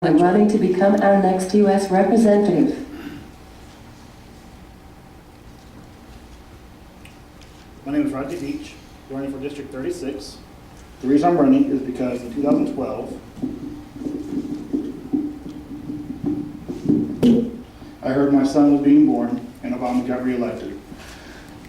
running to become our next U.S. representative. My name is Rodney Veach, running for District 36. The reason I'm running is because in 2012, I heard my son was being born and Obama got reelected.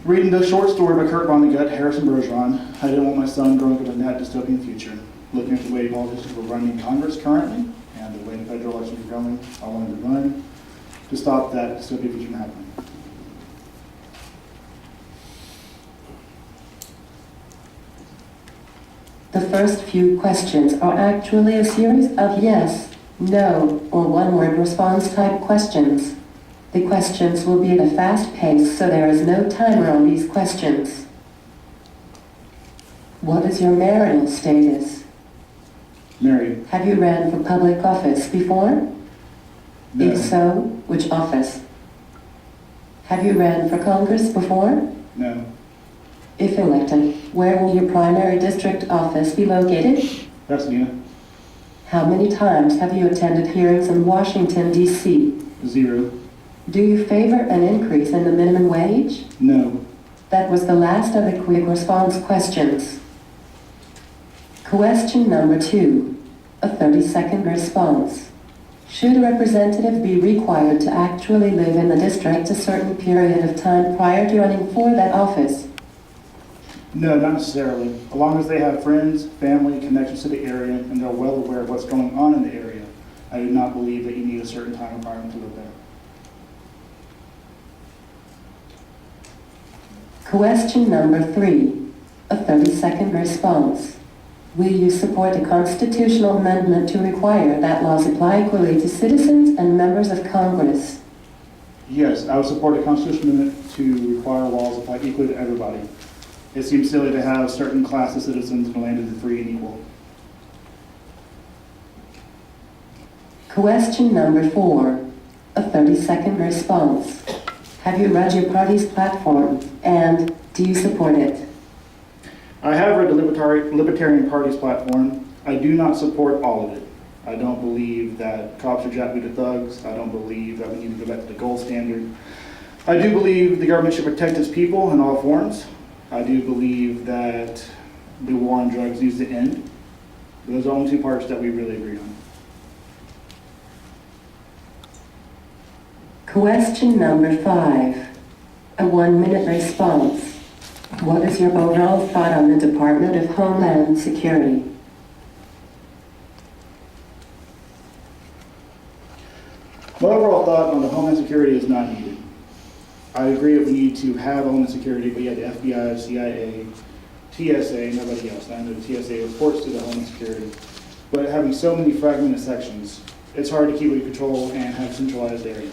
Reading the short story by Kurt Vonnegut, Harrison Bergeron, I didn't want my son growing up in that dystopian future. Looking at the way politicians were running in Congress currently and the way the federal elections were going, I wanted to run to stop that dystopian future from happening. The first few questions are actually a series of yes, no, or one-word response type questions. The questions will be at a fast pace, so there is no timer on these questions. What is your marital status? Married. Have you ran for public office before? No. If so, which office? Have you ran for Congress before? No. If elected, where will your primary district office be located? Pasadena. How many times have you attended hearings in Washington, D.C.? 0. Do you favor an increase in the minimum wage? No. That was the last of the quick response questions. Question number 2, a 30-second response. Should a representative be required to actually live in the district a certain period of time prior to running for that office? No, not necessarily. As long as they have friends, family, connections to the area, and they're well aware of what's going on in the area, I do not believe that you need a certain time requirement to live there. Question number 3, a 30-second response. Will you support a constitutional amendment to require that laws apply equally to citizens and members of Congress? Yes, I would support a constitutional amendment to require laws apply equally to everybody. It seems silly to have certain class of citizens in the land of the free and equal. Question number 4, a 30-second response. Have you read your party's platform, and do you support it? I have read the Libertarian Party's platform. I do not support all of it. I don't believe that cops are jacked to thugs. I don't believe that we need to go back to the gold standard. I do believe the government should protect its people in all forms. I do believe that the war on drugs needs to end. Those are the only two parts that we really agree on. Question number 5, a 1-minute response. What is your overall thought on the Department of Homeland Security? My overall thought on the Homeland Security is not needed. I agree that we need to have Homeland Security, but you have the FBI, CIA, TSA, and nobody else. I know the TSA reports to the Homeland Security. But having so many fragmented sections, it's hard to keep it in control and have a centralized area.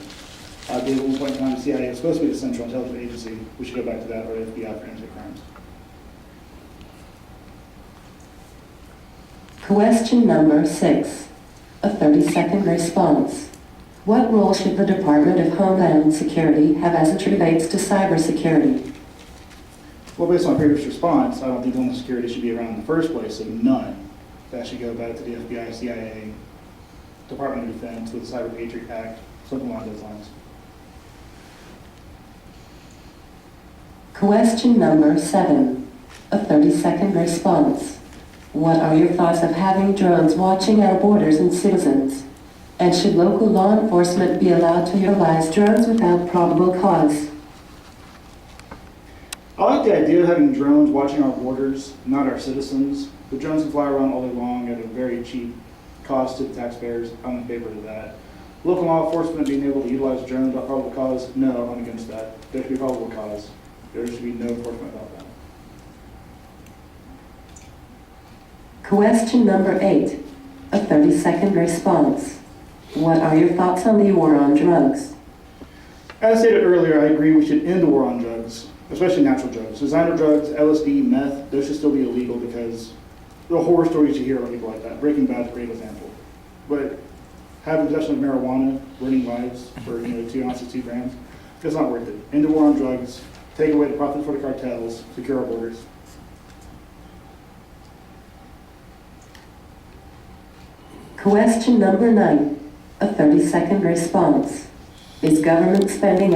I believe at one point in time the CIA was supposed to be the Central Intelligence Agency. We should go back to that, or the FBI for interstate crimes. Question number 6, a 30-second response. What role should the Department of Homeland Security have as it relates to cybersecurity? Well, based on my previous response, I don't think Homeland Security should be around in the first place, so none. That should go back to the FBI, CIA, Department of Defense with the Cyber Patriot Act, something along those lines. Question number 7, a 30-second response. What are your thoughts of having drones watching our borders and citizens? And should local law enforcement be allowed to utilize drones without probable cause? I like the idea of having drones watching our borders, not our citizens. The drones can fly around all day long at a very cheap cost to the taxpayers. I'm in favor of that. Local law enforcement being able to utilize drones without probable cause, no, I'm against that. There should be probable cause. There should be no enforcement about that. Question number 8, a 30-second response. What are your thoughts on the war on drugs? As stated earlier, I agree we should end the war on drugs, especially natural drugs. Designer drugs, LSD, meth, those should still be illegal because the horror stories you hear about people like that. Breaking Bad is a great example. But having possession of marijuana, ruining lives for 2 ounces, 2 grams, it's not worth it. End the war on drugs, take away the profits for the cartels, secure our borders. Question number 9, a 30-second response. Is government spending